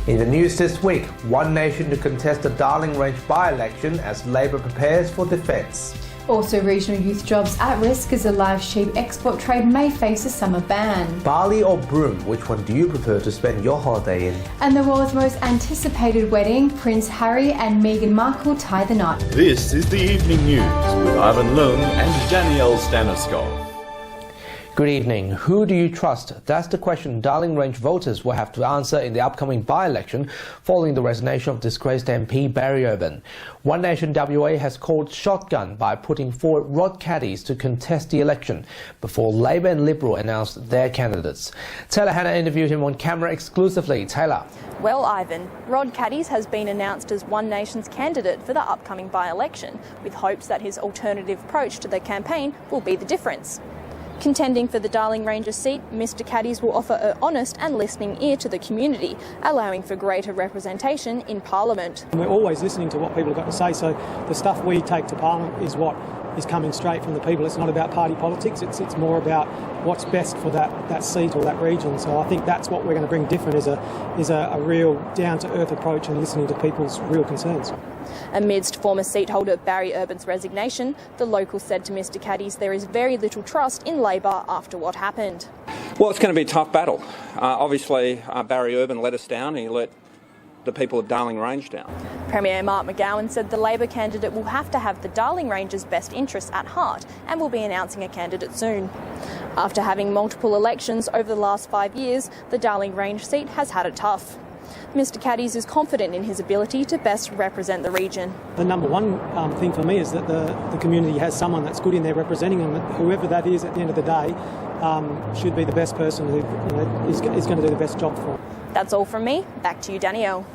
In the news this week, One Nation to contest the Darling Range by-election as Labor prepares for defence. Also, regional youth jobs at risk as the live sheep export trade may face a summer ban. Bali or Broome, which one do you prefer to spend your holiday in? And the world's most anticipated wedding, Prince Harry and Meghan Markle tie the knot. This is the Evening News with Ivan Lung and Danielle Staniskov. Good evening. Who do you trust? That's the question Darling Range voters will have to answer in the upcoming by-election following the resignation of disgraced MP Barry Urban. One Nation WA has called shotgun by putting forward Rod Caddies to contest the election before Labor and Liberal announced their candidates. Taylor Hanna interviewed him on camera exclusively. Taylor. Well, Ivan, Rod Caddies has been announced as One Nation's candidate for the upcoming by-election, with hopes that his alternative approach to the campaign will be the difference. Contending for the Darling Range seat, Mr Caddies will offer an honest and listening ear to the community, allowing for greater representation in Parliament. We're always listening to what people have got to say, so the stuff we take to Parliament is what is coming straight from the people. It's not about party politics, it's more about what's best for that seat or that region. So I think that's what we're going to bring different, is a real down-to-earth approach and listening to people's real concerns. Amidst former seat holder Barry Urban's resignation, the local said to Mr Caddies there is very little trust in Labor after what happened. Well, it's going to be a tough battle. Obviously, Barry Urban let us down. He let the people of Darling Range down. Premier Mark McGowan said the Labor candidate will have to have the Darling Range's best interests at heart and will be announcing a candidate soon. After having multiple elections over the last 5 years, the Darling Range seat has had it tough. Mr Caddies is confident in his ability to best represent the region. The number one thing for me is that the community has someone that's good in there representing them. Whoever that is at the end of the day should be the best person who is going to do the best job for them. That's all from me. Back to you, Danielle.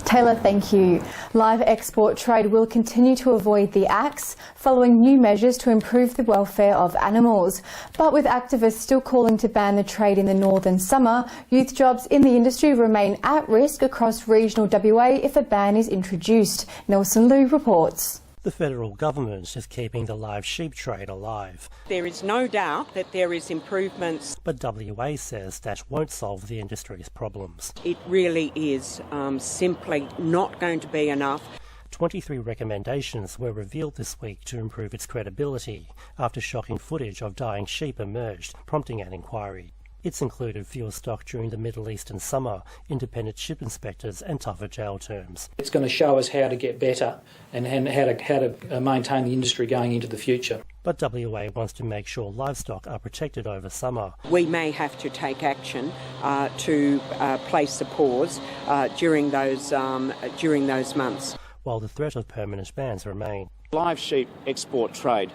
Taylor, thank you. Live export trade will continue to avoid the axe following new measures to improve the welfare of animals. But with activists still calling to ban the trade in the northern summer, youth jobs in the industry remain at risk across regional WA if a ban is introduced. Nelson Liu reports. The federal government is keeping the live sheep trade alive. There is no doubt that there is improvements. But WA says that won't solve the industry's problems. It really is simply not going to be enough. 23 recommendations were revealed this week to improve its credibility after shocking footage of dying sheep emerged, prompting an inquiry. It's included fewer stock during the Middle Eastern summer, independent ship inspectors and tougher jail terms. It's going to show us how to get better and how to maintain the industry going into the future. But WA wants to make sure livestock are protected over summer. We may have to take action to place a pause during those months. While the threat of permanent bans remain. Live sheep export trade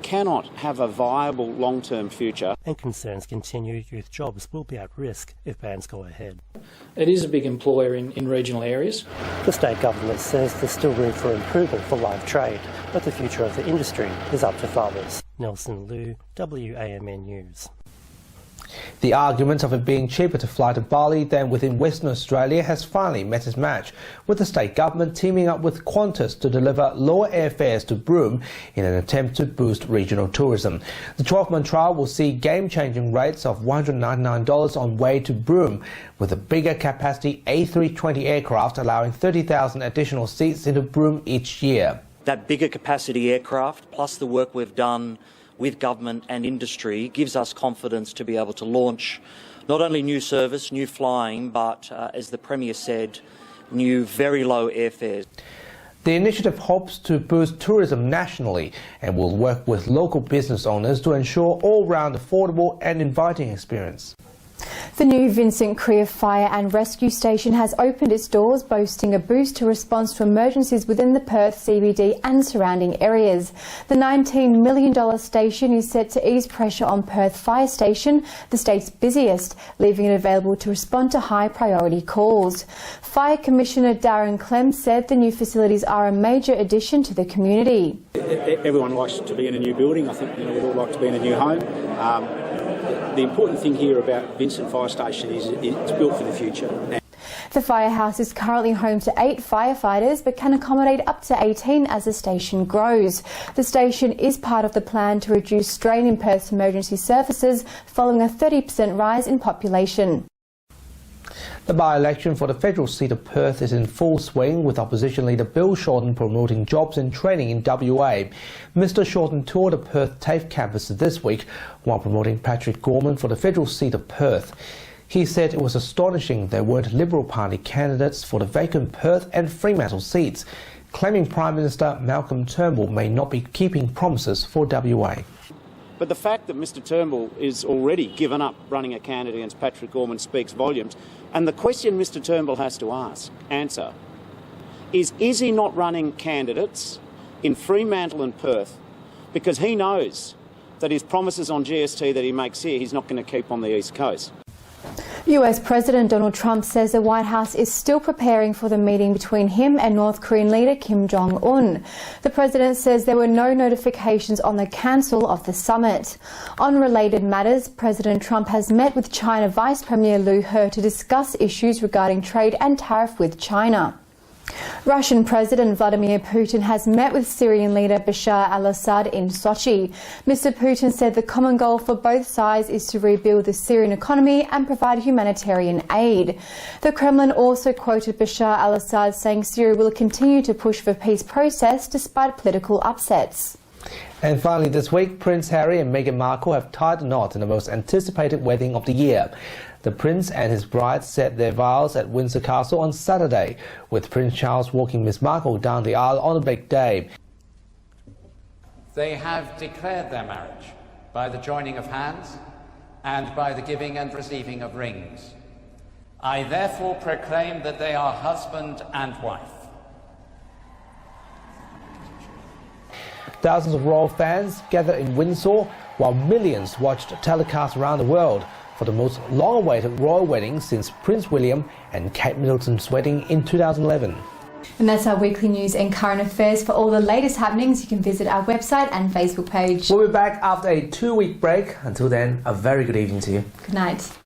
cannot have a viable long-term future. And concerns continue youth jobs will be at risk if bans go ahead. It is a big employer in regional areas. The state government says there's still room for improvement for live trade, but the future of the industry is up to farmers. Nelson Liu, WAMN News. The argument of it being cheaper to fly to Bali than within Western Australia has finally met its match, with the state government teaming up with Qantas to deliver lower airfares to Broome in an attempt to boost regional tourism. The 12-month trial will see game-changing rates of $199 on way to Broome, with a bigger capacity A320 aircraft allowing 30,000 additional seats into Broome each year. That bigger capacity aircraft, plus the work we've done with government and industry, gives us confidence to be able to launch not only new service, new flying, but, as the Premier said, new very low airfares. The initiative hopes to boost tourism nationally and will work with local business owners to ensure all-round affordable and inviting experience. The new Vincent Creer Fire and Rescue Station has opened its doors, boasting a boost to response to emergencies within the Perth CBD and surrounding areas. The $19 million station is set to ease pressure on Perth Fire Station, the state's busiest, leaving it available to respond to high priority calls. Fire Commissioner Darren Clem said the new facilities are a major addition to the community. Everyone likes to be in a new building. I think we'd all like to be in a new home. The important thing here about Vincent Fire Station is it's built for the future. The firehouse is currently home to 8 firefighters but can accommodate up to 18 as the station grows. The station is part of the plan to reduce strain in Perth's emergency services following a 30% rise in population. The by-election for the federal seat of Perth is in full swing, with opposition leader Bill Shorten promoting jobs and training in WA. Mr Shorten toured the Perth TAFE campus this week while promoting Patrick Gorman for the federal seat of Perth. He said it was astonishing there weren't Liberal Party candidates for the vacant Perth and Fremantle seats, claiming Prime Minister Malcolm Turnbull may not be keeping promises for WA. But the fact that Mr Turnbull is already given up running a candidate against Patrick Gorman speaks volumes. And the question Mr Turnbull has to answer is he not running candidates in Fremantle and Perth because he knows that his promises on GST that he makes here he's not going to keep on the East Coast? US President Donald Trump says the White House is still preparing for the meeting between him and North Korean leader Kim Jong-un. The president says there were no notifications on the cancel of the summit. On related matters, President Trump has met with China Vice Premier Liu He to discuss issues regarding trade and tariff with China. Russian President Vladimir Putin has met with Syrian leader Bashar al-Assad in Sochi. Mr Putin said the common goal for both sides is to rebuild the Syrian economy and provide humanitarian aid. The Kremlin also quoted Bashar al-Assad saying Syria will continue to push for peace process despite political upsets. And finally this week, Prince Harry and Meghan Markle have tied the knot in the most anticipated wedding of the year. The Prince and his bride set their vows at Windsor Castle on Saturday, with Prince Charles walking Miss Markle down the aisle on a big day. They have declared their marriage by the joining of hands and by the giving and receiving of rings. I therefore proclaim that they are husband and wife. Thousands of royal fans gathered in Windsor, while millions watched telecasts around the world for the most long-awaited royal wedding since Prince William and Kate Middleton's wedding in 2011. And that's our weekly news and current affairs. For all the latest happenings, you can visit our website and Facebook page. We'll be back after a 2-week break. Until then, a very good evening to you. Good night.